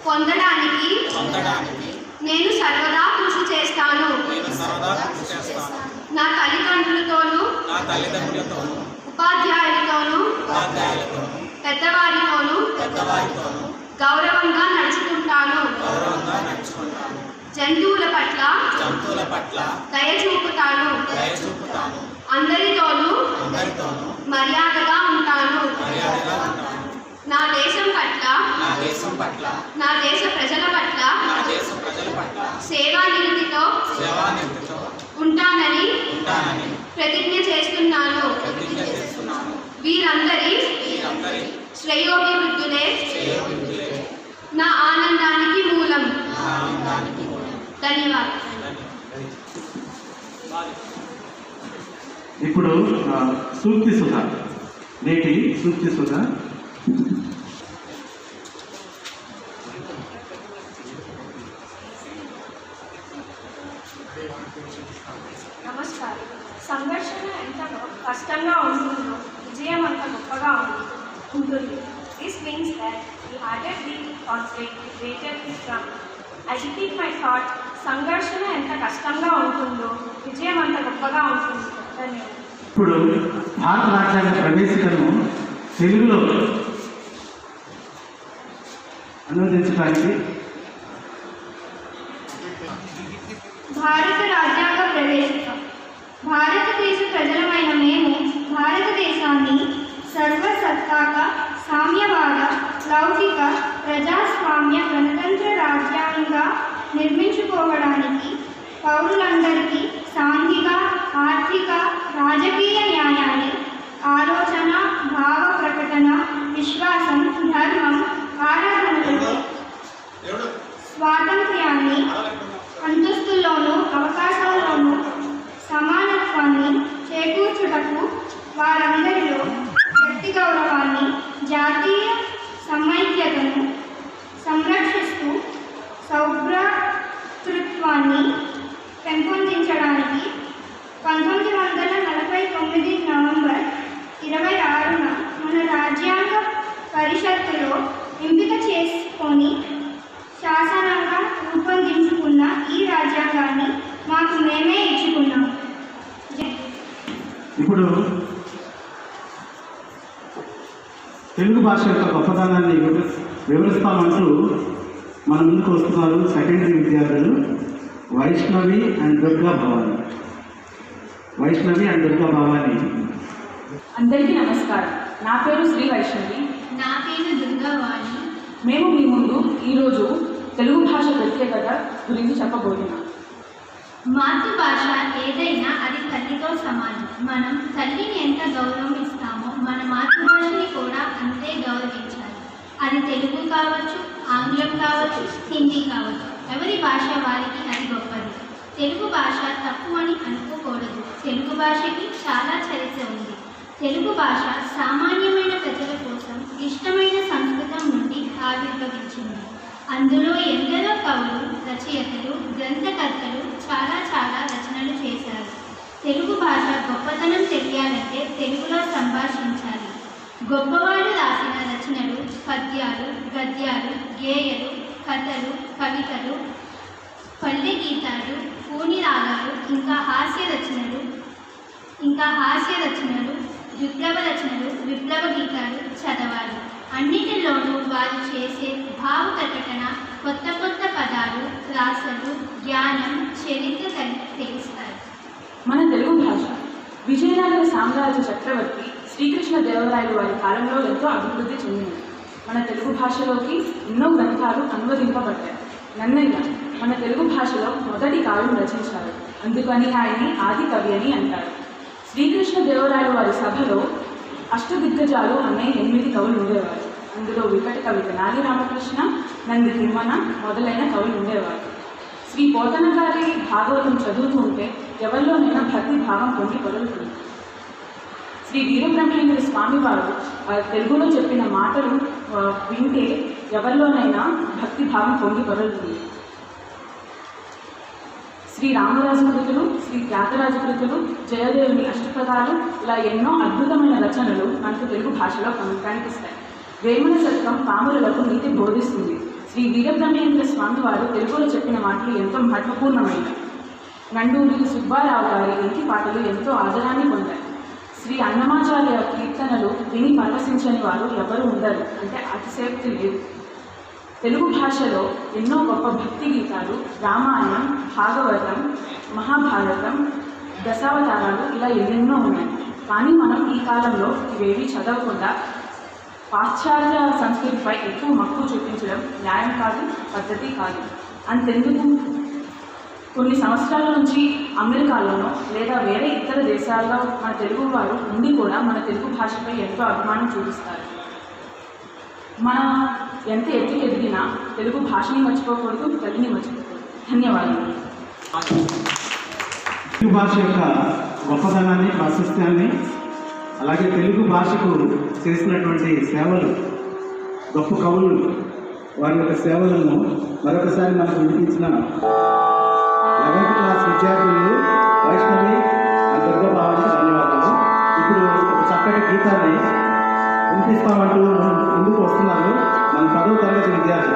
పొందడానికి నేను సర్వదా కృషి చేస్తాను. నా తల్లిదండ్రులతోనూ ఉపాధ్యాయులతోనూ పెద్దవారితోనూ గౌరవంగా నడుచుకుంటాను. జంతువుల పట్ల దయ చూపుతాను. అందరితోనూ మర్యాదగా ఉంటాను. నా దేశం పట్ల నా దేశ ప్రజల పట్ల సేవానిరతితో ఉంటానని ప్రతిజ్ఞ చేస్తున్నాను. వీరందరి శ్రేయోభివృద్ధులే నా ఆనందానికి మూలం. ధన్యవాదాలు. ఇప్పుడు సూక్తి సుధ, నేటి సూక్తి సుధ. నమస్కారం. సంఘర్షణ ఎంత కష్టంగా ఉంటుందో విజయం అంత గొప్పగా ఉంటుంది. This means that the harder the conflict, the greater the triumph. I repeat my thought. సంఘర్షణ ఎంత కష్టంగా ఉంటుందో విజయం అంత గొప్పగా ఉంటుంది. ధన్యవాదాలు. ఇప్పుడు భారత రాజ్యాంగ ప్రవేశికను తెలుగులో అనువదించడానికి భారత రాజ్యాంగ ప్రవేశిక. భారతదేశ ప్రజలమైన మేము భారతదేశాన్ని సర్వసత్తాక సామ్యవాద లౌకిక ప్రజాస్వామ్య గణతంత్ర రాజ్యాంగంగా నిర్మించుకోవడానికి పౌరులందరికీ సాంఘిక ఆర్థిక రాజకీయ న్యాయాన్ని ఆలోచన భావ ప్రకటన విశ్వాసం ధర్మం ఆరాధనలో స్వాతంత్ర్యాన్ని అంతస్తుల్లోనూ అవకాశాల్లోనూ సమానత్వాన్ని చేకూర్చుటకు వారందరిలో వ్యక్తి గౌరవాన్ని జాతీయ సమైక్యతను సంరక్షిస్తూ సౌభ్రాతృత్వాన్ని పెంపొందించడానికి 1949 నవంబర్ 26న మన రాజ్యాంగ పరిషత్తులో ఎంపిక చేసుకొని శాసనంగా రూపొందించుకున్న ఈ రాజ్యాంగాన్ని మాకు మేమే ఇచ్చుకున్నాం. ఇప్పుడు తెలుగు భాష యొక్క గొప్పతనాన్ని వివరిస్తామంటూ మన ముందుకు వస్తున్నారు సెకండరీ విద్యార్థులు వైష్ణవి అండ్ దుర్గా భవాని. అందరికీ నమస్కారం. నా పేరు శ్రీ వైష్ణవి. నా పేరు దుర్గావాణి. మేము మీ ముందు ఈరోజు తెలుగు భాష ప్రత్యేకత గురించి చెప్పబోతున్నాం. మాతృభాష ఏదైనా అది తల్లితో సమానం. మనం తల్లిని ఎంత గౌరవం ఇస్తామో మన మాతృభాషని కూడా అంతే గౌరవించాలి. అది తెలుగు కావచ్చు, ఆంగ్లం కావచ్చు, హిందీ కావచ్చు. ఎవరి భాష వారికి అది గొప్పది. తెలుగు భాష తప్పు అని అనుకోకూడదు. తెలుగు భాషకి చాలా చరిత్ర ఉంది. తెలుగు భాష సామాన్యమైన ప్రజల కోసం ఇష్టమైన సంస్కృతం నుండి ఆవిర్భవించింది. అందులో ఎందరో కవులు, రచయితలు, గ్రంథకర్తలు చాలా రచనలు చేశారు. తెలుగు భాష గొప్పతనం తెలియాలంటే తెలుగులో సంభాషించాలి. గొప్పవాళ్ళు రాసిన రచనలు, పద్యాలు, గద్యాలు, గేయలు, కథలు, కవితలు, పల్లె గీతాలు, పూని రాగాలు, ఇంకా హాస్య రచనలు, విప్లవ రచనలు, విప్లవ గీతాలు చదవాలి. అన్నిటిలోనూ వారు చేసే భావ ప్రకటన, కొత్త పదాలు, రాసలు, జ్ఞానం, చరిత్ర తెలుస్తాయి. మన తెలుగు భాష విజయనగర సామ్రాజ్య చక్రవర్తి శ్రీకృష్ణ దేవరాయలు వారి కాలంలో ఎంతో అభివృద్ధి చెందింది. మన తెలుగు భాషలోకి ఎన్నో గ్రంథాలు అనువదింపబడ్డాయి. నన్నయ్య మన తెలుగు భాషలో మొదటి కావ్యం రచించారు. అందుకని ఆయన్ని ఆది కవి అని అంటారు. శ్రీకృష్ణ దేవరాయలు వారి సభలో అష్టదిగ్గజాలు అనే 8 కవులు ఉండేవారు. అందులో వికట కవి తెనాలి రామకృష్ణ, నంది తిమ్మన మొదలైన కవులు ఉండేవారు. శ్రీ పోతన గారి భాగవతం చదువుతూ ఉంటే ఎవరిలోనైనా భక్తి భావం పొంగి పొరులుతుంది. శ్రీ వీరబ్రహ్మేంద్ర స్వామి వారు తెలుగులో చెప్పిన మాటలు వింటే ఎవరిలోనైనా భక్తి భావం పొంగి పొరులుతుంది. శ్రీ రామరాజు కృతులు, శ్రీ త్యాగరాజు కృతులు, జయదేవుని అష్టపదాలు, ఇలా ఎన్నో అద్భుతమైన రచనలు మనకు తెలుగు భాషలో కనిపిస్తాయి. వేమన శతకం పామరులకు నీతి బోధిస్తుంది. శ్రీ వీరబ్రహ్మేంద్ర స్వామి వారు తెలుగులో చెప్పిన మాటలు ఎంతో మహత్వపూర్ణమైనవి. నండూరి సుబ్బారావు గారి ఇంటి పాటలు ఎంతో ఆదరాన్ని పొందాయి. శ్రీ అన్నమాచార్య కీర్తనలు విని పరవశించని వారు ఎవరు ఉండరు అంటే అతిశయోక్తి లేదు. తెలుగు భాషలో ఎన్నో గొప్ప భక్తి గీతాలు, రామాయణం, భాగవతం, మహాభారతం, దశావతారాలు ఇలా ఎన్నెన్నో ఉన్నాయి. కానీ మనం ఈ కాలంలో ఇవేవి చదవకుండా పాశ్చాత్య సంస్కృతిపై ఎక్కువ మక్కువ చూపించడం న్యాయం కాదు, పద్ధతి కాదు. అంతెందుకు కొన్ని సంవత్సరాల నుంచి అమెరికాలోనో లేదా వేరే ఇతర దేశాల్లో మన తెలుగు వారు ఉండి కూడా మన తెలుగు భాషపై ఎంతో అభిమానం చూపిస్తారు. మన ఎంత ఎదిగినా తెలుగు భాషని మర్చిపోకూడదు, తల్లిని మర్చిపోకూడదు. ధన్యవాదాలు. తెలుగు భాష యొక్క గొప్పతనాన్ని, ప్రాశస్త్యాన్ని, అలాగే తెలుగు భాషకు చేసినటువంటి సేవలు, గొప్ప కవులు వారి యొక్క సేవలను మరొకసారి మనకు వినిపించిన 11th క్లాస్ విద్యార్థులు వైష్ణవి దుర్గభావానికి ధన్యవాదాలు. ఇప్పుడు ఒక చక్కటి గీతాన్ని వినిపిస్తామంటూ ముందుకు వస్తున్నారు మన 10వ తరగతి విద్యార్థులు.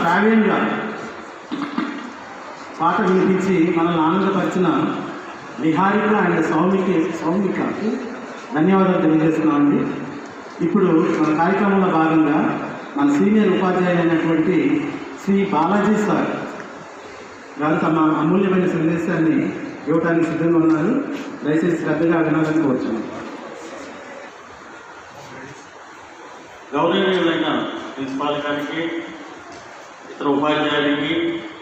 శ్రావ్యంగా పాట వినిపించి మనల్ని ఆనందపరిచిన నిహారిక అండ్ సౌమికకి ధన్యవాదాలు తెలియజేస్తున్నామండి. ఇప్పుడు మన కార్యక్రమంలో భాగంగా మన సీనియర్ ఉపాధ్యాయులు అయినటువంటి శ్రీ బాలాజీ సార్ గారు తమ అమూల్యమైన సందేశాన్ని ఇవ్వడానికి సిద్ధంగా ఉన్నారు. దయచేసి శ్రద్ధగా వినాలని కోరుతున్నాను. గౌరవనీయులైన ప్రిన్సిపాల్ గారికి, ఇతర ఉపాధ్యాయులకి,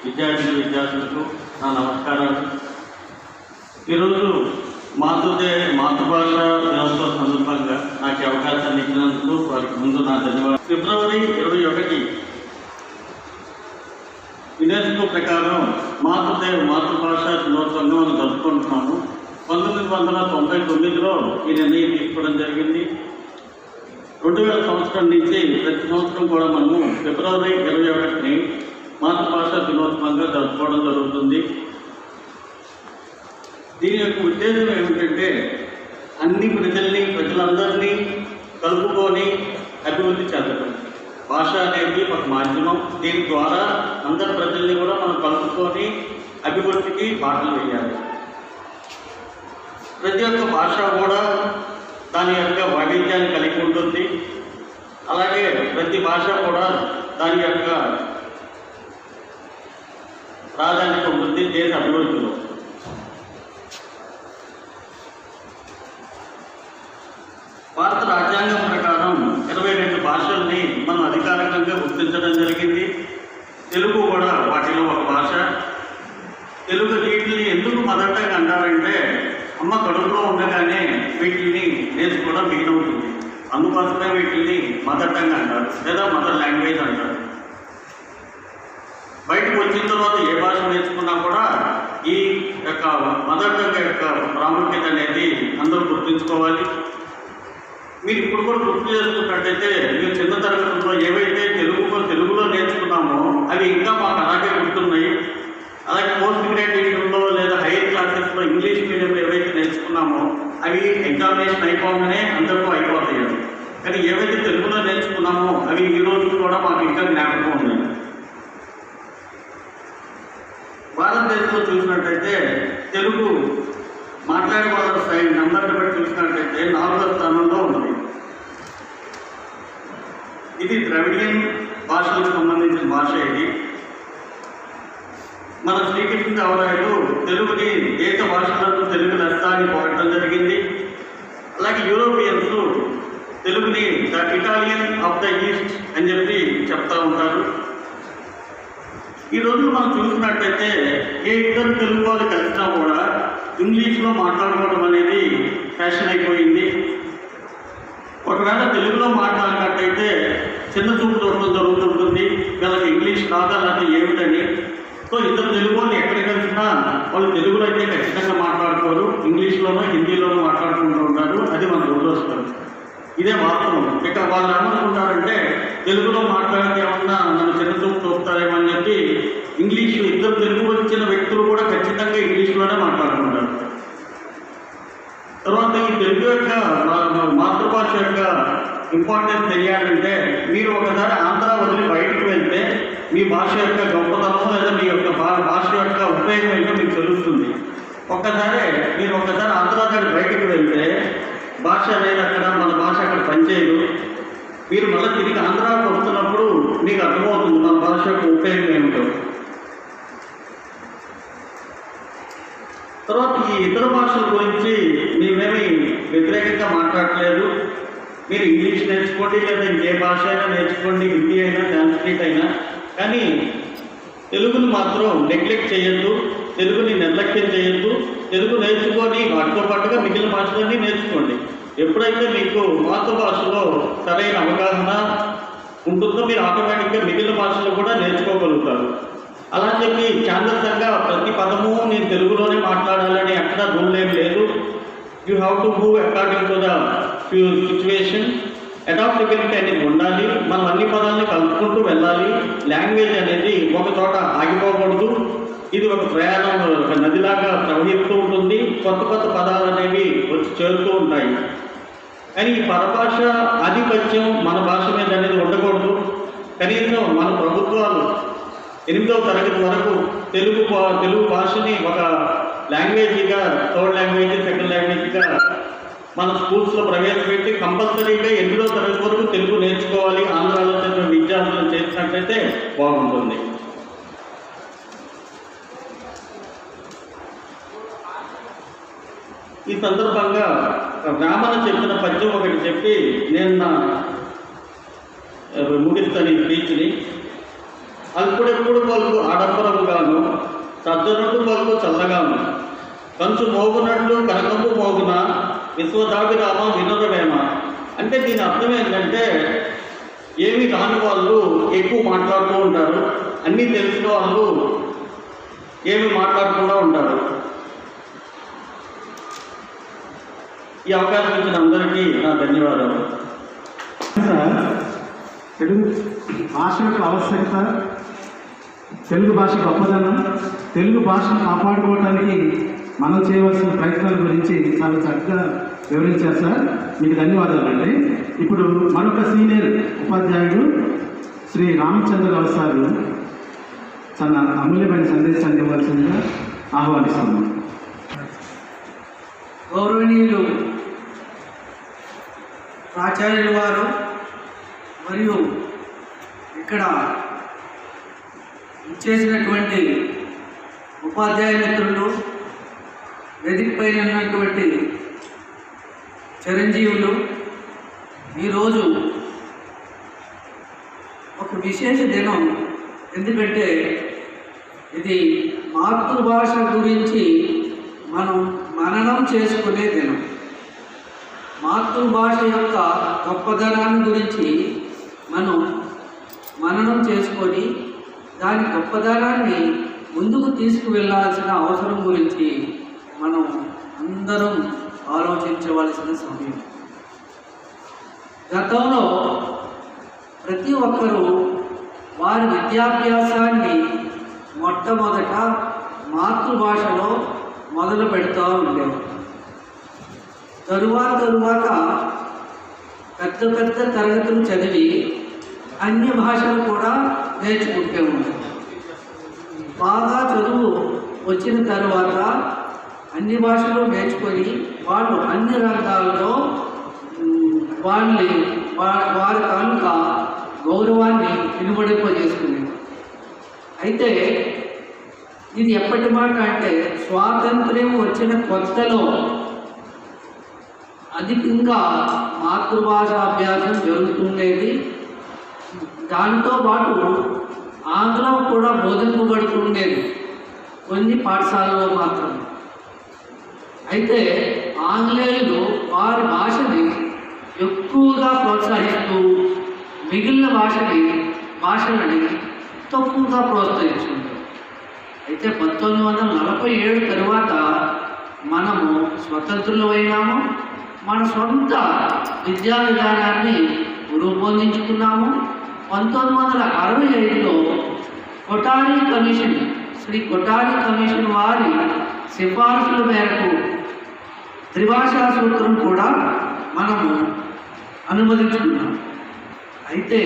విద్యార్థులకు నా నమస్కారాలు. ఈరోజు మాతృభాష దినోత్సవం సందర్భంగా నాకు అవకాశాన్ని ఇచ్చినందుకు వారికి ముందు నా ధన్యవాదాలు. ఫిబ్రవరి 21 యునెస్కో ప్రకారం మాతృభాష దినోత్సవంగా మనం జరుపుకుంటున్నాము. 1999లో ఈ నిర్ణయం తీసుకోవడం జరిగింది. 2000 సంవత్సరం నుంచి ప్రతి సంవత్సరం కూడా మనము ఫిబ్రవరి 21ని మాతృభాష దినోత్సవంగా జరుపుకోవడం జరుగుతుంది. దీని యొక్క ఉద్దేశం ఏమిటంటే అన్ని ప్రజలందరినీ కలుపుకొని అభివృద్ధి చెందడం. భాష అనేది ఒక మాధ్యమం. దీని ద్వారా అందరి ప్రజల్ని కూడా మనం కలుపుకొని అభివృద్ధికి బాటలు వేయాలి. ప్రతి ఒక్క భాష కూడా దాని యొక్క వైవిధ్యాన్ని కలిగి ఉంటుంది. అలాగే ప్రతి భాష కూడా దాని యొక్క ప్రాధాన్యత ఉంటుంది దేశ అభివృద్ధిలో. భారత రాజ్యాంగం ప్రకారం 22 భాషల్ని మనం అధికారికంగా గుర్తించడం జరిగింది. తెలుగు కూడా వాటిలో ఒక భాష. తెలుగు వీటిని ఎందుకు మదర్ టంగ్ అంటారంటే అమ్మ కడుపులో ఉండగానే వీటిని నేర్చుకోవడం మిగిలింటుంది. అందుకోసమే వీటిని మదర్ టంగ్ అంటారు లేదా మదర్ లాంగ్వేజ్ అంటారు. బయటకు వచ్చిన తర్వాత ఏ భాష నేర్చుకున్నా కూడా ఈ యొక్క మదర్ టంగ్ యొక్క ప్రాముఖ్యత అనేది అందరూ గుర్తుంచుకోవాలి. మీరు ఇప్పుడు కూడా గుర్తు చేసుకున్నట్టయితే మీరు చిన్న తరగతుల్లో ఏవైతే తెలుగులో నేర్చుకున్నామో అవి ఇంకా మాకు అలాగే గుర్తున్నాయి. అలాగే పోస్ట్ గ్రాడ్యుయేషన్లో లేదా హైయర్ క్లాసెస్లో ఇంగ్లీష్ మీడియంలో ఏవైతే నేర్చుకున్నామో అవి ఎగ్జామినేషన్ అయిపోగానే అందరికీ అయిపోతాయి. కానీ ఏవైతే తెలుగులో నేర్చుకున్నామో అవి ఈ రోజు కూడా మాకు ఇంకా జ్ఞాపకం ఉన్నాయి. భారతదేశంలో చూసినట్టయితే తెలుగు మాట్లాడే వాళ్ళ స్థాయి నెంబర్ని బట్టి చూసినట్టయితే 4వ స్థానంలో ఉంది. ఇది ద్రవిడియన్ భాషలకు సంబంధించిన భాష. ఇది మన శ్రీకృష్ణదేవరాయలు తెలుగుని దేశ భాషలకు తెలుగు లెస్స అని పొగడటం జరిగింది. అలాగే యూరోపియన్స్ తెలుగుని the Italian of the east అని చెప్పి చెప్తా ఉంటారు. ఈ రోజు మనం చూసినట్టయితే ఏ ఇద్దరు తెలుగు వాళ్ళు కలిసినా కూడా ఇంగ్లీష్లో మాట్లాడుకోవడం అనేది ఫ్యాషన్ అయిపోయింది. ఒకవేళ తెలుగులో మాట్లాడినట్టయితే చిన్న చూపు దొరకడం జరుగుతుంటుంది. వీళ్ళకి ఇంగ్లీష్ రాదా లేకపోతే ఏమిటని. సో ఇద్దరు తెలుగు వాళ్ళు ఎక్కడ కలిసినా వాళ్ళు తెలుగులో అయితే ఖచ్చితంగా మాట్లాడుకోరు, ఇంగ్లీష్లోనో హిందీలోనూ మాట్లాడుకుంటూ ఉంటారు. అది మన దురదృష్టం. ఇదే వాస్తవం. ఇక వాళ్ళు ఏమనుకుంటారంటే తెలుగులో మాట్లాడితే ఏమన్నా నన్ను చిన్న చూపు చూస్తారేమో అని చెప్పి ఇంగ్లీషు ఇద్దరు తెలుగు వచ్చిన వ్యక్తులు కూడా ఖచ్చితంగా ఇంగ్లీష్లోనే మాట్లాడుకుంటారు. తర్వాత ఈ తెలుగు యొక్క మాతృభాష యొక్క ఇంపార్టెన్స్ తెలియాలంటే మీరు ఒకసారి ఆంధ్ర వదిలి బయటకు వెళ్తే మీ భాష యొక్క గొప్పతనం లేదా మీ యొక్క భాష యొక్క ఉపయోగం ఏంటో మీకు తెలుస్తుంది. మీరు ఒకసారి ఆంధ్ర దగ్గర బయటకు వెళ్తే భాష అనేది అక్కడ మన భాష అక్కడ పనిచేయదు. మీరు మళ్ళీ తిరిగి ఆంధ్రాకు వస్తున్నప్పుడు మీకు అర్థమవుతుంది మన భాష యొక్క ఉపయోగం ఏమిటో. తర్వాత ఈ ఇతర భాషల గురించి మేమేమి వ్యతిరేకంగా మాట్లాడలేదు. మీరు ఇంగ్లీష్ నేర్చుకోండి లేదా ఇంకే భాష అయినా నేర్చుకోండి, హిందీ అయినా సాంస్క్రిట్ అయినా. కానీ తెలుగుని మాత్రం నెగ్లెక్ట్ చేయొద్దు, తెలుగుని నిర్లక్ష్యం చేయొద్దు. తెలుగు నేర్చుకొని వాటితో పాటుగా మిగిలిన భాషలన్నీ నేర్చుకోండి. ఎప్పుడైతే మీకు మాతృభాషలో సరైన అవగాహన ఉంటుందో మీరు ఆటోమేటిక్గా మిగిలిన భాషలు కూడా నేర్చుకోగలుగుతారు. అలా చెప్పి ఛాందసంగా ప్రతి పదము నేను తెలుగులోనే మాట్లాడాలని ఎక్కడా రూల్ ఏం లేదు. You have to move according to the situation. Adaptability అనేది ఉండాలి. మనం అన్ని పదాలని కలుపుకుంటూ వెళ్ళాలి. లాంగ్వేజ్ అనేది ఒక చోట ఆగిపోకూడదు. ఇది ఒక ప్రయాణం, ఒక నదిలాగా ప్రవహిస్తూ ఉంటుంది. కొత్త కొత్త పదాలు అనేవి వచ్చి చేరుతూ ఉంటాయి. కానీ ఈ పరభాష ఆధిపత్యం మన భాష మీద అనేది ఉండకూడదు. కనీసం మన ప్రభుత్వాలు 8వ తరగతి వరకు తెలుగు భాషని ఒక లాంగ్వేజ్గా, థర్డ్ లాంగ్వేజ్, సెకండ్ లాంగ్వేజ్గా మన స్కూల్స్లో ప్రవేశపెట్టి కంపల్సరీగా 8వ తరగతి వరకు తెలుగు నేర్చుకోవాలి ఆంధ్రాలో చదివిన విద్యార్థులు చేసినట్లయితే బాగుంటుంది. ఈ సందర్భంగా రామన చెప్పిన పద్యం ఒకటి చెప్పి నేను నా ముగిస్తాను ఈ స్పీచ్ని. అల్పుడెప్పుడు పలుకు ఆడంబరముగాను సజ్జనుడు పలుకు చల్లగాను కంచు మోగునట్లు కనకంపు మోగున విశ్వదాభిరామ వినోదమేమ. అంటే దీని అర్థం ఏంటంటే ఏమి రాని వాళ్ళు ఎక్కువ మాట్లాడుతూ ఉంటారు, అన్నీ తెలిసిన వాళ్ళు ఏమి మాట్లాడకుండా ఉంటారు. ఈ అవకాశం ఇచ్చిన అందరికీ నా ధన్యవాదాలు. తెలుగు భాష యొక్క ఆవశ్యకత, తెలుగు భాష గొప్పదనం, తెలుగు భాషను కాపాడుకోవడానికి మనం చేయవలసిన ప్రయత్నాల గురించి చాలా చక్కగా వివరించారు సార్. మీకు ధన్యవాదాలు అండి. ఇప్పుడు మరొక సీనియర్ ఉపాధ్యాయుడు శ్రీ రామచంద్రరావు సారు తన అమూల్యమైన సందేశాన్ని ఇవ్వాల్సిందిగా ఆహ్వానిస్తున్నాం. గౌరవనీయులు ఆచార్యుల వారు మరియు ఇక్కడ ఇచ్చేసినటువంటి ఉపాధ్యాయ మిత్రులు, వేదిక పైన ఉన్నటువంటి చిరంజీవులు, ఈరోజు ఒక విశేష దినం. ఎందుకంటే ఇది మాతృభాష గురించి మనం మననం చేసుకునే దినం. మాతృభాష యొక్క గొప్పదనాన్ని గురించి మనం మననం చేసుకొని దాని గొప్పదనాన్ని ముందుకు తీసుకువెళ్ళాల్సిన అవసరం గురించి మనం అందరం ఆలోచించవలసిన సమయం. గతంలో ప్రతి ఒక్కరూ వారి విద్యాభ్యాసాన్ని మొట్టమొదట మాతృభాషలో మొదలు పెడుతూ ఉండేవారు. తరువాత పెద్ద పెద్ద తరగతులు చదివి అన్య భాషలు కూడా నేర్చుకుంటూ ఉంటారు. బాగా చదువు వచ్చిన తర్వాత అన్ని భాషలు నేర్చుకొని వాళ్ళు అన్ని రంగాల్లో వారి కనుక గౌరవాన్ని ఇనుమడింపజేసుకునేది. అయితే ఇది ఎప్పటి మాట అంటే స్వాతంత్ర్యం వచ్చిన కొత్తలో అధికంగా మాతృభాష అభ్యాసం జరుగుతుండేది. దానితో పాటు ఆంగ్లం కూడా బోధింపబడుతుండేది కొన్ని పాఠశాలలో మాత్రమే. అయితే ఆంగ్లేయులు వారి భాషని ఎక్కువగా ప్రోత్సహిస్తూ మిగిలిన భాషలని తక్కువగా ప్రోత్సహించుంటారు. అయితే 1947 తరువాత మనము స్వతంత్రులమైనాము, మన సొంత విద్యా విధానాన్ని రూపొందించుకున్నాము. 1965లో కొఠారి కమిషన్, శ్రీ కొఠారి కమిషన్ వారి సిఫార్సుల మేరకు త్రిభాషా సూత్రం కూడా మనము అనుమతించుకున్నాం. అయితే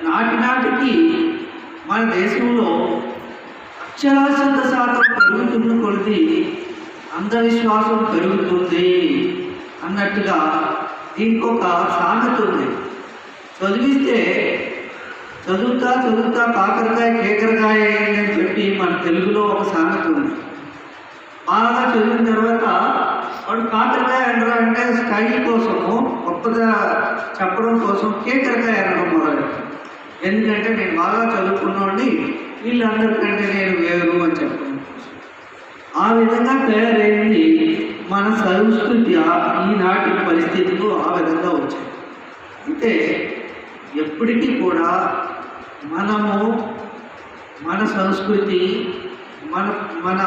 నాటికి మన దేశంలో అక్షరాస్యత శాతం పెరుగుతున్న కొద్దీ అంధవిశ్వాసం పెరుగుతుంది అన్నట్టుగా దీనికి ఒక సామెత ఉంది. చదువుతా కాకరకాయ కేకరకాయ అని చెప్పి మన తెలుగులో ఒక సామెత ఉంది. బాగా చదివిన తర్వాత వాడు కాకరకాయ అనరా అంటే స్టైల్ కోసము గొప్పగా చెప్పడం కోసం కేకరకాయ అనడం మొదలెట్టాడు. ఎందుకంటే నేను బాగా చదువుకున్నాండి, వీళ్ళందరికంటే నేను వేరు అని చెప్పడం. ఆ విధంగా తయారైంది మన సంస్కృతి. ఈనాటి పరిస్థితులు ఆ విధంగా వచ్చాయి. అయితే ఎప్పటికీ కూడా మనము మన సంస్కృతి, మన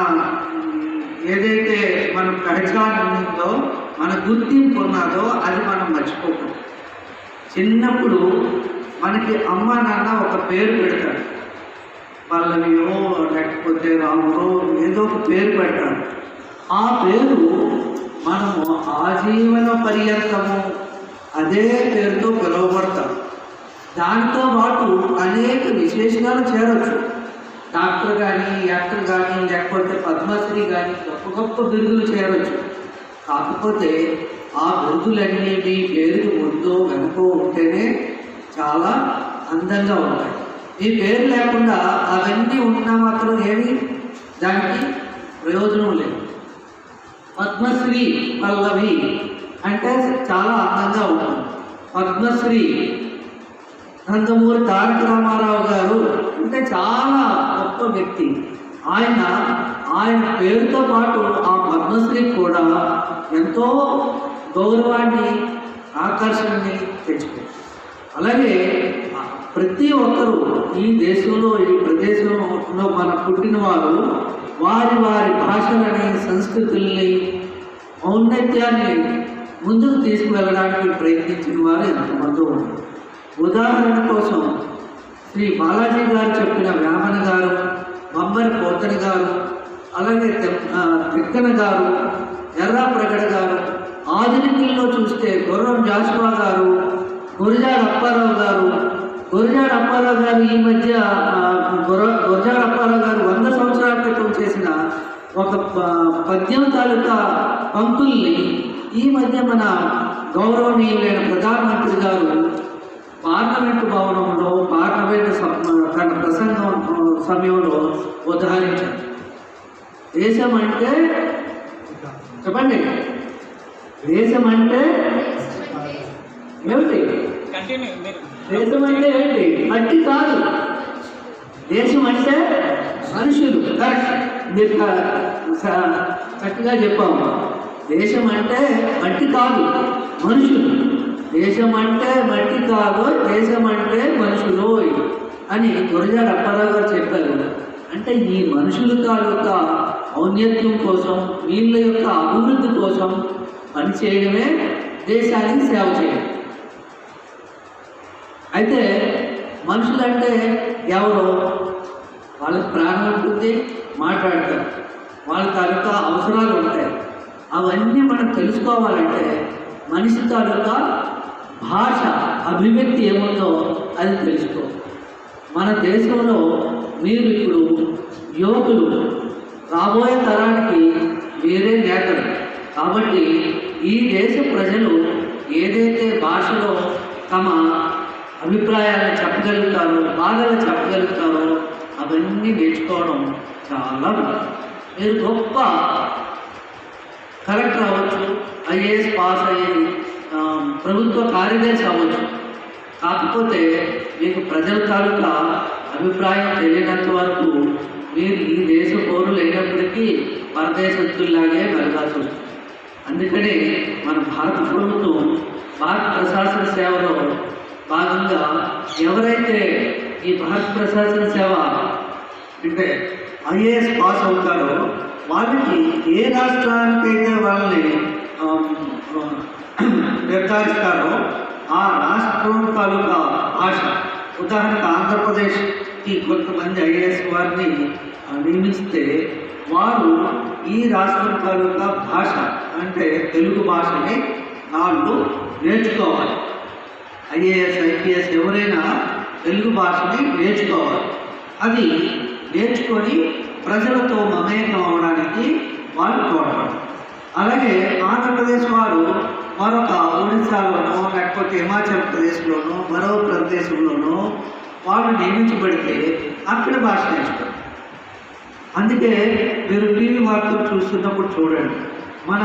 ఏదైతే మన పహచాన్ ఉందో, మన గుర్తింపు ఉన్నదో అది మనం మర్చిపోకూడదు. చిన్నప్పుడు మనకి అమ్మ నాన్న ఒక పేరు పెడతాడు, పల్లవియో లేకపోతే రాములో ఏదో ఒక పేరు పెడతాడు. ఆ పేరు మనము ఆజీవన పర్యంతము అదే పేరుతో పిలువబడతాం. దాంతో పాటు అనేక విశేషణాలు చేరవచ్చు. డాక్టర్ కానీ, యాక్టర్ కానీ, లేకపోతే పద్మశ్రీ కానీ గొప్ప గొప్ప బిరుదులు చేరవచ్చు. కాకపోతే ఆ బిరుదులన్నీ మీ పేరుకి ముందో వెనుకో ఉంటేనే చాలా అందంగా ఉంటాయి. ఈ పేరు లేకుండా అవన్నీ ఉన్నా మాత్రం ఏమి దానికి ప్రయోజనం లేదు. పద్మశ్రీ పల్లవి అంటే చాలా అందంగా ఉంటుంది. పద్మశ్రీ నందమూరి తారక రామారావు గారు అంటే చాలా గొప్ప వ్యక్తి. ఆయన పేరుతో పాటు ఆ పద్మశ్రీ కూడా ఎంతో గౌరవాన్ని ఆకర్షణని తెచ్చుకుంది. అలాగే ప్రతి ఒక్కరూ ఈ దేశంలో ఈ ప్రదేశంలో మన పుట్టిన వారు వారి భాషలని సంస్కృతుల్ని ఔన్నత్యాన్ని ముందుకు తీసుకువెళ్ళడానికి ప్రయత్నించిన వారు ఎంతమంది ఉన్నారు. ఉదాహరణ కోసం శ్రీ బాలాజీ గారు చెప్పిన వేమన గారు, బొమ్మరి పోతన గారు, అలాగే తిక్కన గారు, ఎర్రాప్రగడ గారు, ఆధునికుల్లో చూస్తే గుర్రం జాషువా గారు, గురజాడ అప్పారావు గారు ఈ మధ్య గురజాడ అప్పారావు గారు 100 సంవత్సరాల క్రితం చేసిన ఒక పద్యం తాలూకా పంక్తుల్ని ఈ మధ్య మన గౌరవనీయులైన ప్రధానమంత్రి గారు పార్లమెంటు భవనంలో తన ప్రసంగం సమయంలో ఉదాహరించారు. దేశం అంటే చెప్పండి, దేశం అంటే ఏమిటి? దేశం అంటే ఏంటి? మట్టి కాదు. దేశం అంటే మనుషులు. కరెక్ట్, మీరు కరెక్ట్గా చెప్పాము. దేశం అంటే మట్టి కాదు, మనుషులు. దేశం అంటే మట్టి కాదు, దేశం అంటే మనుషులు అని గురజాడ అప్పారావు గారు చెప్పారు. అంటే ఈ మనుషుల తాలూకా ఔన్నత్యం కోసం, వీళ్ళ యొక్క అభివృద్ధి కోసం పనిచేయడమే దేశానికి సేవ చేయడం. అయితే మనుషులంటే ఎవరో వాళ్ళకి ప్రాణం ఉంటుంది, మాట్లాడతారు, వాళ్ళ తాలూకా అవసరాలు ఉంటాయి. అవన్నీ మనం తెలుసుకోవాలంటే మనిషి తాలూకా భాష అభివ్యక్తి ఏముందో అది తెలుసుకో. మన దేశంలో మీరు ఇప్పుడు యువకులు, రాబోయే తరానికి వేరే నేతలు కాబట్టి ఈ దేశ ప్రజలు ఏదైతే భాషలో తమ అభిప్రాయాలను చెప్పగలుగుతారో, బాధలు చెప్పగలుగుతారో అవన్నీ నేర్చుకోవడం చాలా ముఖ్యం. మీరు గొప్ప కలెక్టర్ అవ్వచ్చు, ఐఏఎస్ పాస్ అయ్యి ప్రభుత్వ కార్యదర్శి అవ్వచ్చు. కాకపోతే మీకు ప్రజల తాలూకా అభిప్రాయం తెలియనంత వరకు మీరు ఈ దేశ పౌరులు అయినప్పటికీ పరదేశస్తుల్లాగే వెలగాల్సి వస్తుంది. అందుకనే మన భారత ప్రభుత్వం భారత ప్రశాసన సేవలో భాగంగా ఎవరైతే ఈ భారత ప్రశాసన సేవ అంటే ఐఏఎస్ పాస్ అవుతారో వాళ్ళకి ఏ రాష్ట్రానికైతే వాళ్ళని నిర్ధారిస్తారో ఆ రాష్ట్రం తాలూకా భాష, ఉదాహరణకు ఆంధ్రప్రదేశ్కి కొంతమంది ఐఏఎస్ వారిని నియమిస్తే వారు ఈ రాష్ట్రం తాలూకా భాష అంటే తెలుగు భాషని వాళ్ళు నేర్చుకోవాలి. ఐఏఎస్ ఐపీఎస్ ఎవరైనా తెలుగు భాషని నేర్చుకోవాలి. అది నేర్చుకొని ప్రజలతో మమేకం అవడానికి వాళ్ళు తోడ్పడాలి. అలాగే ఆంధ్రప్రదేశ్ వారు మరొక ఒడిశాలోనో లేకపోతే హిమాచల్ ప్రదేశ్లోనో మరో ప్రదేశంలోనో వాళ్ళు నియమించబడితే అక్కడ భాష నేర్చుకోవాలి. అందుకే మీరు టీవీ వార్తలు చూస్తున్నప్పుడు చూడండి, మన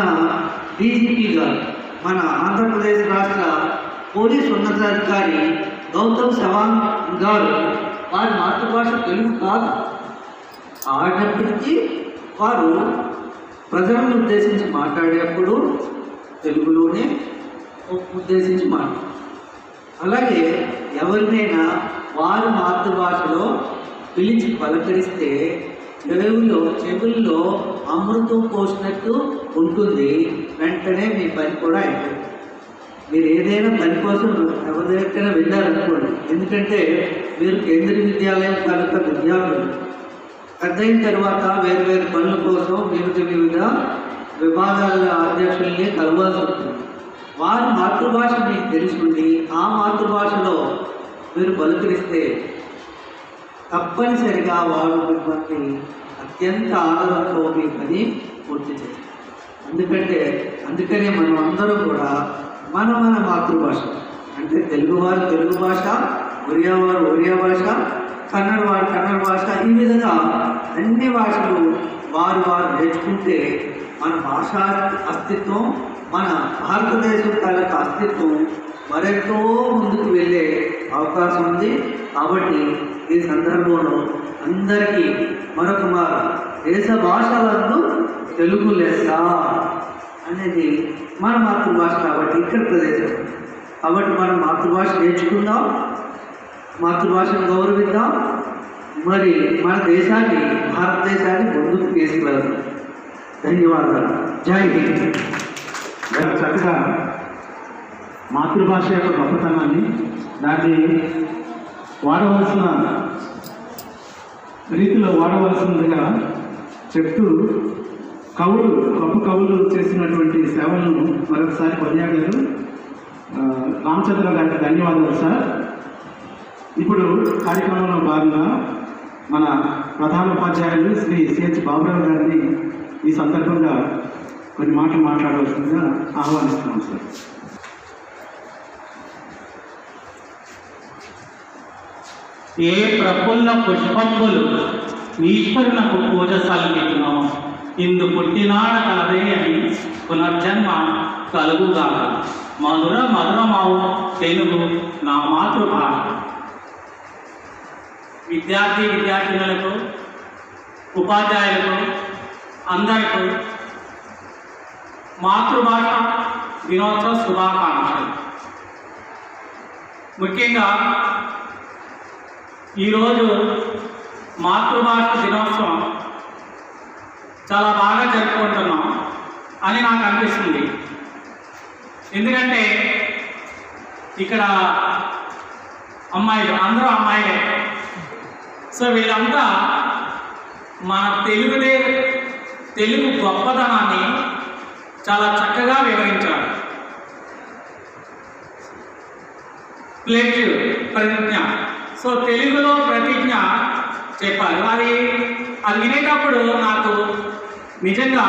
డీజీపీ గారు, మన ఆంధ్రప్రదేశ్ రాష్ట్ర పోలీస్ ఉన్నతాధికారి గౌతమ్ సవాంగ్ గారు వారి మాతృభాష తెలుగు కాదు. ఆడినప్పటికీ వారు ప్రజలను ఉద్దేశించి మాట్లాడేటప్పుడు తెలుగులోనే ఉద్దేశించి మాట్లాడారు. అలాగే ఎవరినైనా వారి మాతృభాషలో పిలిచి పలకరిస్తే చెవుల్లో అమృతం పోసినట్టు ఉంటుంది. వెంటనే మీ పని కూడా అయిపోయింది. మీరు ఏదైనా పని కోసం ఎవరి దగ్గరైనా వెళ్ళారనుకోండి, ఎందుకంటే మీరు కేంద్రీయ విద్యాలయం తాలూకా విద్యార్థులు పెద్దయిన తర్వాత వేరు పనుల కోసం వివిధ విభాగాల అధ్యక్షుల్ని కలవాల్సి ఉంటుంది. వారి మాతృభాష మీకు తెలుసుకుండి ఆ మాతృభాషలో మీరు పలుకరిస్తే తప్పనిసరిగా వారు మిమ్మల్ని అత్యంత ఆదరణతో మీ పని పూర్తి చేస్తారు. అందుకనే మనం అందరం కూడా మన మాతృభాష అంటే తెలుగువారు తెలుగు భాష, ఒరియా భాష, కన్నడ భాష, ఈ విధంగా అన్ని భాషలు వారు నేర్చుకుంటే మన భాషా అస్తిత్వం, మన భారతదేశం తాలూకా అస్తిత్వం మరెంతో ముందుకు వెళ్ళే అవకాశం ఉంది. కాబట్టి ఈ సందర్భంలో అందరికీ మరొక దేశ భాషలందు తెలుగు లెస్స అనేది మన మాతృభాష కాబట్టి ఇక్కడ ప్రదేశం కాబట్టి మనం మాతృభాష నేర్చుకుందాం, మాతృభాషను గౌరవిద్దాం, మరి మన దేశాన్ని భారతదేశాన్ని ముందుకు తీసుకువెళ్దాం. ధన్యవాదాలు. జై హింద్. చక్కగా మాతృభాష యొక్క గొప్పతనాన్ని దాన్ని వాడవలసిన రీతిలో వాడవలసిందిగా చెప్తూ గొప్ప కవులు చేసినటువంటి సేవలను మరొకసారి కొనియాడారు. రామచంద్ర గారికి ధన్యవాదాలు సార్. ఇప్పుడు కార్యక్రమంలో భాగంగా మన ప్రధాన ఉపాధ్యాయులు శ్రీ సిహెచ్ బాబురావు గారిని ఈ సందర్భంగా కొన్ని మాటలు మాట్లాడవలసిందిగా ఆహ్వానిస్తున్నాం సార్. ఏ ప్రఫుల్ల పుష్పంబులు ఈశ్వరునకు పూజ సల్లినో ఇందు పుట్టినాడ కలదే అని పునర్జన్మ కలుగుగాక. మధుర మధురమావు తెలుగు నా మాతృభాష. విద్యార్థినులకు, ఉపాధ్యాయులకు అందరికీ మాతృభాష దినోత్సవ శుభాకాంక్షలు. ముఖ్యంగా ఈరోజు మాతృభాష దినోత్సవం చాలా బాగా జరుపుకుంటున్నాం అని నాకు అనిపిస్తుంది. ఎందుకంటే ఇక్కడ అందరూ అమ్మాయిలే. సో వీళ్ళంతా మన తెలుగు గొప్పతనాన్ని చాలా చక్కగా వివరించారు. ప్లెడ్జ్ ప్రతిజ్ఞ, సో తెలుగులో ప్రతిజ్ఞ చెప్పారు. అది వినేటప్పుడు నాకు నిజంగా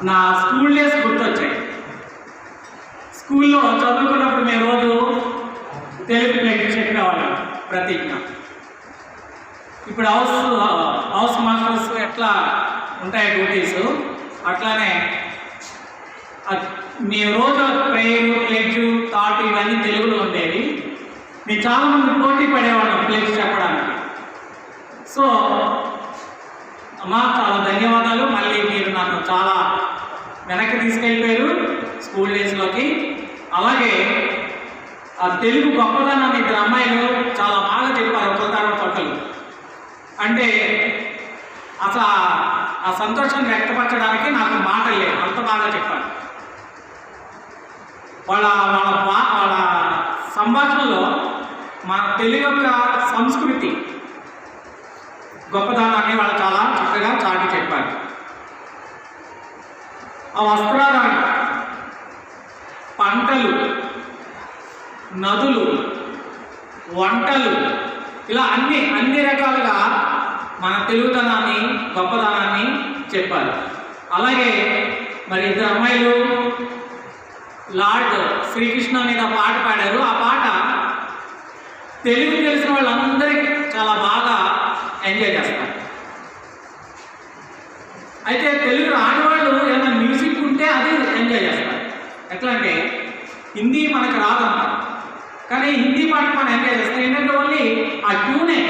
నా స్కూల్ డేస్ గుర్తొచ్చాయి. స్కూల్లో చదువుకున్నప్పుడు మేము రోజు తెలుగు ప్లెడ్జ్ చెప్పేవాళ్ళం ప్రతిజ్ఞ. ఇప్పుడు హౌస్ మాస్టర్స్ ఎట్లా ఉంటాయి డ్యూటీస్, అట్లానే మేము రోజు ప్రేయర్, ప్లెడ్జ్, థాట్ ఇవన్నీ తెలుగులో ఉండేవి. మేము చాలామంది పోటీ పడేవాళ్ళం ప్లెడ్జ్ చెప్పడానికి. సో మాకు చాలా ధన్యవాదాలు. మళ్ళీ మీరు నన్ను చాలా వెనక్కి తీసుకెళ్ళిపోయారు స్కూల్ డేస్లోకి. అలాగే ఆ తెలుగు గొప్పదనాన్ని ఇద్దరు అమ్మాయిలు చాలా బాగా చెప్పారు ఒకరి తర్వాత ఒకరు. అంటే అసలు ఆ సంతోషాన్ని వ్యక్తపరచడానికి నాకు మాటలు లేవు, అంత బాగా చెప్పారు. వాళ్ళ సంభాషణలో మన తెలుగు యొక్క సంస్కృతి గొప్పదనాన్ని వాళ్ళు చాలా చక్కగా చాటి చెప్పారు. ఆ వస్త్రాలు, పంటలు, నదులు, వంటలు, ఇలా అన్ని రకాలుగా మన తెలుగుదనాన్ని గొప్పదనాన్ని చెప్పారు. అలాగే మరి ఇద్దరు అమ్మాయిలు లార్డ్ శ్రీకృష్ణ మీద పాట పాడారు. ఆ పాట తెలుగు తెలిసిన వాళ్ళందరికీ చాలా బాగా ఎంజాయ్ చేస్తారు. అయితే తెలుగు రాని వాళ్ళు ఏమైనా మ్యూజిక్ ఉంటే అది ఎంజాయ్ చేస్తారు. ఎట్లా అంటే హిందీ మనకు రాదంట, కానీ హిందీ పాట మనం ఎంజాయ్ చేస్తాం. ఏంటంటే ఓన్లీ ఆ ట్యూనే,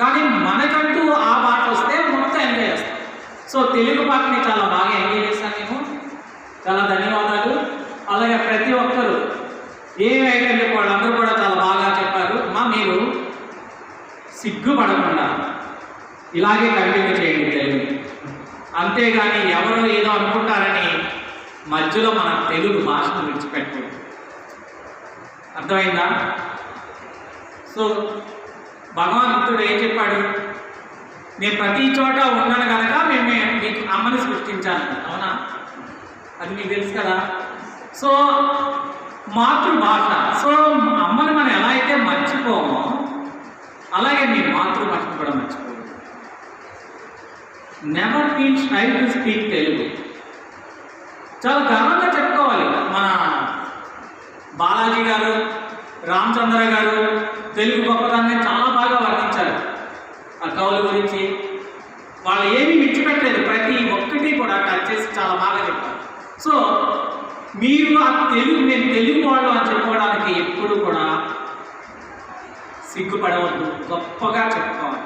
కానీ మనకంటూ ఆ పాట వస్తే మొత్తం ఎంజాయ్ చేస్తాం. సో తెలుగు పాటని చాలా బాగా ఎంజాయ్ చేస్తాను నేను. చాలా ధన్యవాదాలు. అలాగే ప్రతి ఒక్కరూ ఏ ఐటెం చెప్పాడు అందరూ కూడా చాలా బాగా చెప్పారు. మీరు సిగ్గుపడకుండా ఇలాగే కంటిన్యూ చేయండి తెలుగు. అంతేగాని ఎవరో ఏదో అనుకుంటారని మధ్యలో మన తెలుగు భాషను విడిచిపెట్టండి. అర్థమైందా? సో భగవంతుడు ఏం చెప్పాడు? నేను ప్రతి చోట ఉన్నాను కనుక మీకు అమ్మని సృష్టించాను. అవునా? అది మీకు తెలుసు కదా. సో మాతృభాష, సో అమ్మని మనం ఎలా అయితే మర్చిపోమో అలాగే మీ మాతృభాషను కూడా మర్చిపోదు. Never feel shy to speak Telugu. చాలా గర్వంగా చెప్పుకోవాలి. మన బాలాజీ గారు, రామచంద్ర గారు తెలుగు గొప్పదాన్ని చాలా బాగా వర్ణించారు. ఆ కవుల గురించి వాళ్ళు ఏమీ విడిచిపెట్టలేదు, ప్రతి ఒక్కటి కూడా టచ్ చేసి చాలా బాగా చెప్పారు. సో మీరు ఆ తెలుగు, మేము తెలుగు వాళ్ళు అని చెప్పుకోవడానికి ఎప్పుడు కూడా సిగ్గుపడవద్దు, గొప్పగా చెప్పుకోవాలి.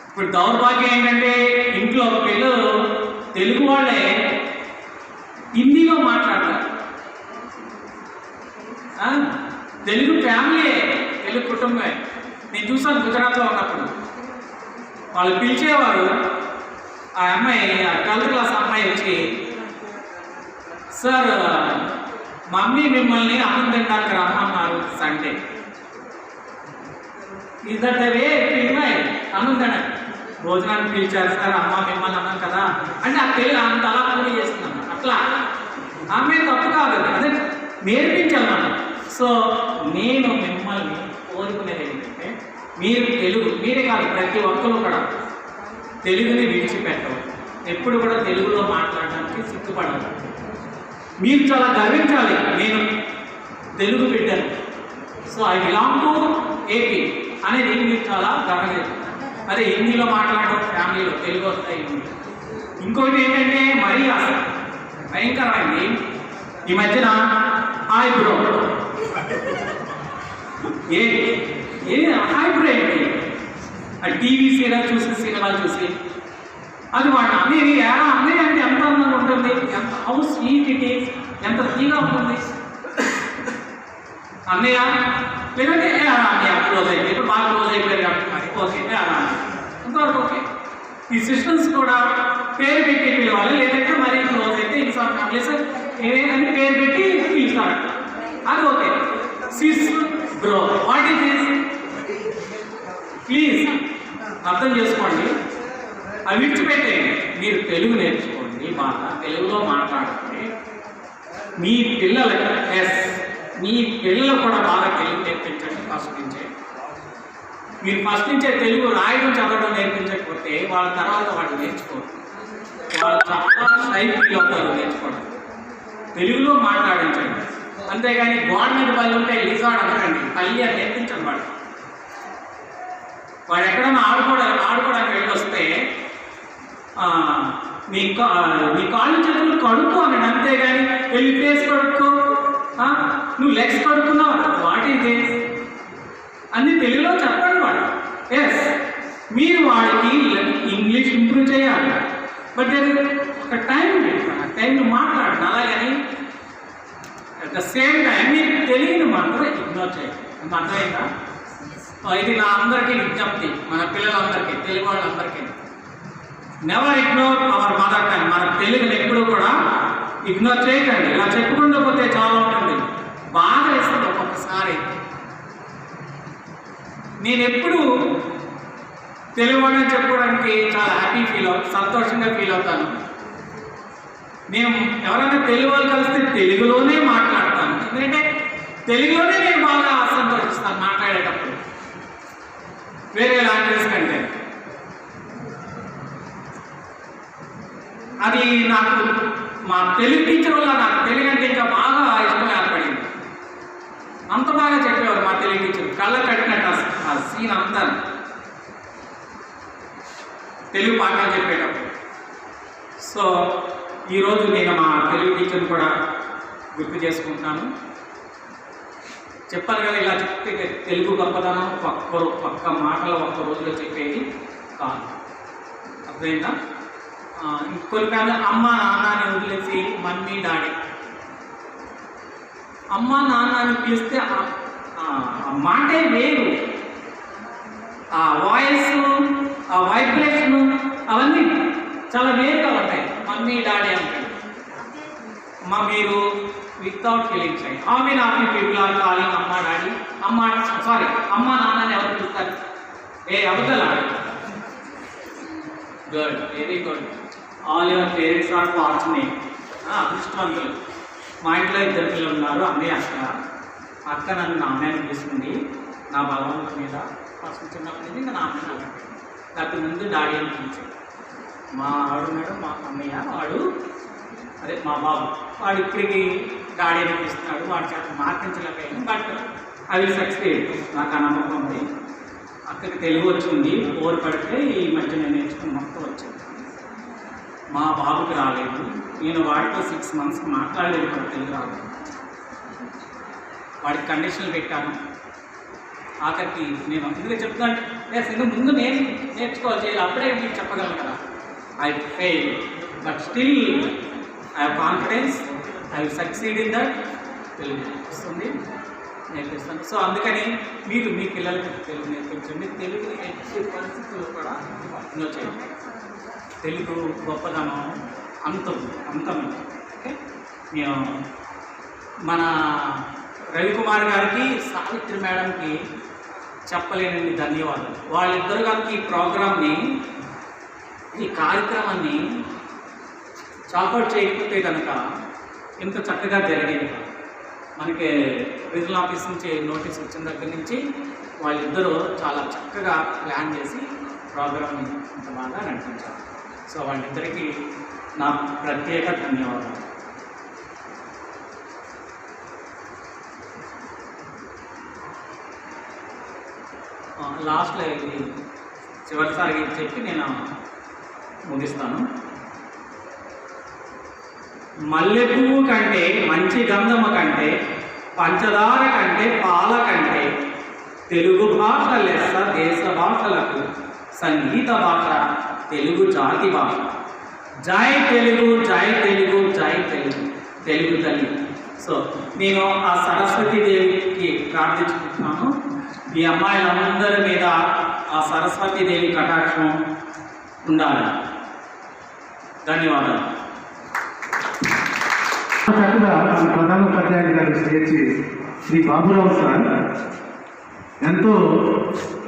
ఇప్పుడు దౌర్భాగ్యం ఏంటంటే ఇంట్లో పిల్లలు తెలుగు వాళ్ళే హిందీలో మాట్లాడతారు. తెలుగు ఫ్యామిలీ, తెలుగు కుటుంబమే. నేను చూసాను గుజరాత్లో ఉన్నప్పుడు, వాళ్ళు పిలిచేవారు. ఆ అమ్మాయి, ఆ 12th క్లాస్ అమ్మాయి వచ్చి, సార్ మమ్మీ మిమ్మల్ని అన్నం తినడానికి రమ్మన్నారు Sunday, is that the way అన్నం తినడానికి భోజనానికి పిలిచారు సార్, అమ్మ మిమ్మల్ని అన్నాం కదా అంటే ఆ తెలుగు అంత అలా పూర్తి చేస్తున్నాను. అట్లా ఆమె తప్పు కాదు, అదే నేర్పించాలి మనం. సో నేను మిమ్మల్ని కోరుకునేది ఏంటంటే, మీరు తెలుగు, మీరే కాదు ప్రతి ఒక్కరు కూడా తెలుగుని విడిచిపెట్టవు. ఎప్పుడు కూడా తెలుగులో మాట్లాడడానికి సిగ్గుపడవు. మీరు చాలా గర్వించాలి, నేను తెలుగు బిడ్డను, so I belong to AP అనేది మీరు చాలా గర్వించాలి. అదే హిందీలో మాట్లాడడం ఫ్యామిలీలో, తెలుగు వస్తాయి. ఇంకోటి ఏంటంటే మరీ అసలు భయంకరమైంది ఈ మధ్యన హాయ్ బ్రో, ఏ హాయ్ బ్రో ఏంటి, ఆ టీవీ సీరియల్ చూసి, సినిమాలు చూసి అది వాడు అన్నీ ఎలా అన్నీ అంటే ఎంత అందంగా ఉంటుంది, ఎంత హౌస్ స్వీట్ ఇట్ ఈస్, ఎంత తీగా ఉంటుంది అన్నయ్య, లేదంటే అన్నయ్య క్లోజ్ అయిపోయి, ఇప్పుడు బాగా క్లోజ్ అయిపోయారు కాబట్టి ఓకే అంతవరకు ఓకే. ఈ సిస్టమ్స్ కూడా పేరు పెట్టి పిలవాలి, లేదంటే మరీ క్లోజ్ అయితే ఇన్సాన్ ఫ్యామిలీస్ ఏదైనా పేరు పెట్టి పిలుస్తారు, అది okay. Sis bro, what is this? Please అర్థం చేసుకోండి, అవి విడిచిపెట్టేయండి. మీరు తెలుగు నేర్చుకోండి, బాగా తెలుగులో మాట్లాడండి. మీ పిల్లలకి మీ పిల్లలు కూడా బాగా తెలుగు నేర్పించండి ఫస్ట్ నుంచే. మీరు ఫస్ట్ నుంచే తెలుగు రాయడం చదవడం నేర్పించకపోతే వాళ్ళ తర్వాత వాళ్ళు నేర్చుకోరు, వాళ్ళు చాలా షై ఫీల్ అవుతారు నేర్చుకోవడం. తెలుగులో మాట్లాడించండి, అంతేగాని గోడ మీద పళ్ళు ఉంటే లిజార్డ్ అనకండి, పల్లి అని నేర్పించండి. వాడు ఎక్కడైనా ఆడుకోవడానికి వెళ్ళొస్తే మీ కాళ్ళు చేతులు కడుక్కో అన్నాడు, అంతేగాని వెళ్ళి ఫేస్ కడుక్కో, నువ్వు లెగ్స్ కడుక్కున్నావు, వాట్ ఈజ్ దిస్ అన్ని తెలుగులో చెప్పండి వాడు. ఎస్, మీరు వాడికి ఇంగ్లీష్ ఇంప్రూవ్ చేయాలి, బట్ ఒక టైంని మాట్లాడండి. అలాగని అట్ ద సేమ్ టైం మీరు తెలుగుని మాత్రం ఇగ్నోర్ చేయాలి. అర్థమైందా? ఇది నా అందరికీ విజ్ఞప్తి, మన పిల్లలందరికీ, తెలుగు వాళ్ళందరికీ. Never ignore our mother tongue. మన తెలుగుని ఎప్పుడు కూడా ఇగ్నోర్ చేయకండి. ఇలా చెప్పుకుంటూ పోతే చాలా ఉంటుంది, బాగా వేస్తుంది ఒక్కొక్కసారి. నేను ఎప్పుడు తెలుగు వాళ్ళని చెప్పుకోవడానికి చాలా హ్యాపీ ఫీల్ సంతోషంగా ఫీల్ అవుతాను. నేను ఎవరైనా తెలుగు వాళ్ళు కలిస్తే తెలుగులోనే మాట్లాడతాను, ఎందుకంటే తెలుగులోనే నేను బాగా సంతోషిస్తాను మాట్లాడేటప్పుడు, వేరే లాంగ్వేజ్ కంటే. అది నాకు మా తెలుగు టీచర్ వల్ల నాకు తెలుగు అంటే ఇంకా బాగా ఇష్టం ఏర్పడింది. అంత బాగా చెప్పేవారు మా తెలుగు టీచర్, కళ్ళ కట్టినట్టు ఆ సీన్ అంతా తెలుగు పాఠాలు చెప్పేటప్పుడు. సో ఈరోజు నేను మా తెలుగు టీచర్ని కూడా గుర్తు చేసుకుంటున్నాను. చెప్పాను కదా, ఇలా చెప్తే తెలుగు గొప్పదనం ఒక్క మాటలో ఒక్క రోజులో చెప్పేది కాదు. అర్థమైందా? కొన్ని కాదు, అమ్మ నాన్నని వదిలేసి మమ్మీ డాడీ, అమ్మ నాన్న అని పిలిస్తే ఆ మాటే వేరు, ఆ వాయిస్, ఆ వైబ్రేషను అవన్నీ చాలా వేరుగా ఉంటాయి. మమ్మీ డాడీ అంటాడు, అమ్మ మీరు without feeling side. How many of you people are calling అమ్మ డాడీ, అమ్మ నాన్నని ఎవరు పిలుస్తారు? అవతల. Good, very good. All your parents are fortunate. అదృష్టవంతులు. మా ఇంట్లో 2 పిల్లలు ఉన్నారు, అన్నయ్య అక్క నన్ను నా అమ్మాయిని పిలుస్తుంది. నా బలవంతం మీద ఫస్ట్ చిన్నప్పటి నుంచి ఇంకా నా అమ్మాయిని అక్కడ, లేకపోతే ముందు డాడీ అని పిలిచాడు. మా ఆవిడ ఉన్నాడు, మా అన్నయ్య వాడు, అదే మా బాబు, వాడు ఇప్పటికి డాడీ అని పిలుస్తున్నాడు. వాడు చాలా మార్పించలేకపోయాను, బట్ ఐ విల్ సక్సీడ్. నాకు ఆ నమ్మకం ఉంది. అక్కడికి తెలుగు వచ్చింది, ఓరు పడితే ఈ మధ్య నేను నేర్చుకుని మొత్తం వచ్చింది. మా బాబుకి రాలేదు, నేను వాడితో 6 months మాట్లాడలేదు కూడా తెలుగు రాదు. వాడికి కండిషన్లు పెట్టాను. ఆఖరికి నేను ఎందుకు చెప్తాను ఎందుకు ముందు నేను నేర్చుకోవాలి చేయాలి, అప్పుడే మీకు చెప్పగలను కదా. I fail but still I have confidence, I will succeed in that. Telugu వస్తుంది, నేర్పిస్తాను. సో అందుకని మీరు మీ పిల్లలకి తెలుగు నేర్పించండి. తెలుగు ఎట్టి పరిస్థితుల్లో కూడా ఎన్నో చేయండి. తెలుగు గొప్పదనం అంతం. ఓకే, నేను మన రవికుమార్ గారికి, సావిత్రి మేడంకి చెప్పలేని ధన్యవాదాలు. వాళ్ళిద్దరు గారికి ఈ ప్రోగ్రామ్ని, ఈ కార్యక్రమాన్ని చాపౌట్ చేయకపోతే కనుక ఎంత చక్కగా జరిగేది. మనకి రీజనల్ ఆఫీస్ నుంచి నోటీస్ వచ్చిన దగ్గర నుంచి వాళ్ళిద్దరూ చాలా చక్కగా ప్లాన్ చేసి ప్రోగ్రామ్ని ఇంత బాగా నడిపించారు. సో వాళ్ళిద్దరికీ నా ప్రత్యేక ధన్యవాదాలు. లాస్ట్లో ఇది చివరిసారి చెప్పి నేను ముగిస్తాను. మల్లె పువ్వు కంటే, మంచి గంధము కంటే, పంచదార కంటే, పాల కంటే తెలుగు భాష లెస్స దేశ భాషలకు సంగీత భాష తెలుగు జాతి భాష. జై తెలుగు, జై తెలుగు, జై తెలుగు, తెలుగు తల్లి. సో నేను ఆ సరస్వతి దేవికి ప్రార్థించుకుంటున్నాను. ఈ అమ్మాయిలందరి మీద ఆ సరస్వతి దేవి కటాక్షం ఉండాలి. ధన్యవాదాలు. చక్కగా మన ప్రధాన ఉపాధ్యాయులు గారు చేర్చి శ్రీ బాబురావు సార్ ఎంతో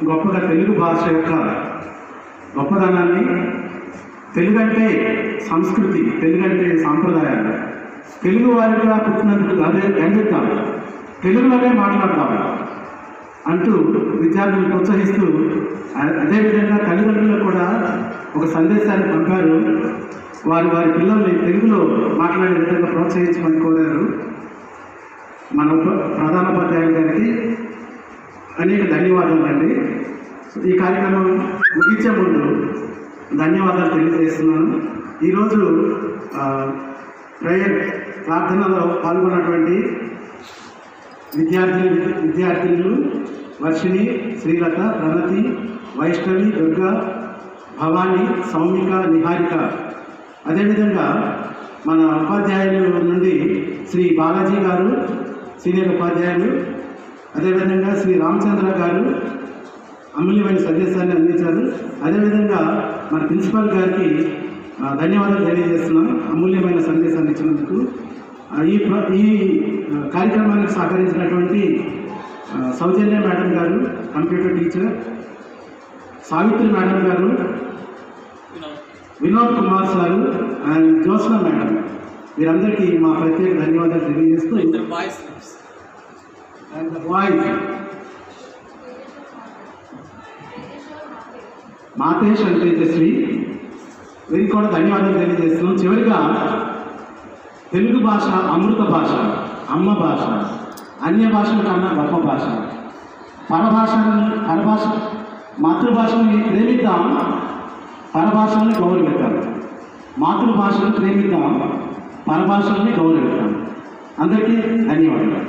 గొప్పగా తెలుగు భాష యొక్క గొప్పదనాన్ని, తెలుగు అంటే సంస్కృతి, తెలుగు అంటే సాంప్రదాయాలు, తెలుగు వారిగా పుట్టినందుకు అదే గర్విద్దాం, తెలుగులోనే మాట్లాడదాం అంటూ విద్యార్థులను ప్రోత్సహిస్తూ, అదేవిధంగా తల్లిదండ్రులకు కూడా ఒక సందేశాన్ని పంపారు. వారి పిల్లల్ని తెలుగులో మాట్లాడే విధంగా ప్రోత్సహించమని కోరారు. మన ప్రధానోపాధ్యాయులు గారికి అనేక ధన్యవాదాలు అండి. ఈ కార్యక్రమం ముగించే ముందు ధన్యవాదాలు తెలియజేస్తున్నాను. ఈరోజు ప్రేయర్ ప్రార్థనలో పాల్గొన్నటువంటి విద్యార్థినులు వర్షిణి, శ్రీలత, ప్రణతి, వైష్ణవి, దుర్గా, భవాని, సౌమిక, నిహారిక, అదేవిధంగా మన ఉపాధ్యాయుల నుండి శ్రీ బాలాజీ గారు సీనియర్ ఉపాధ్యాయులు, అదేవిధంగా శ్రీ రామచంద్ర గారు అమూల్యమైన సందేశాన్ని అందించారు. అదేవిధంగా మన ప్రిన్సిపల్ గారికి ధన్యవాదాలు తెలియజేస్తున్నాం అమూల్యమైన సందేశాన్ని ఇచ్చినందుకు. ఈ కార్యక్రమానికి సహకరించినటువంటి సౌజన్య మేడం గారు, కంప్యూటర్ టీచర్, సావిత్రి మేడం గారు, Vinod Kumar sir and Jyotsna madam, వీరందరికీ మా ప్రత్యేక ధన్యవాదాలు తెలియజేస్తూ మాతేష్ అండ్ తేజస్వి వీరికి కూడా ధన్యవాదాలు తెలియజేస్తున్నాం. చివరిగా తెలుగు భాష అమృత భాష, అమ్మ భాష, అన్య భాషల కన్నా గొప్ప భాష. మాతృభాషని ప్రేమిద్దాం, పరభాషల్ని గౌరవిద్దాం. మాతృభాషను ప్రేమిద్దాం, పరభాషల్ని గౌరవిద్దాం. అందరికీ ధన్యవాదాలు.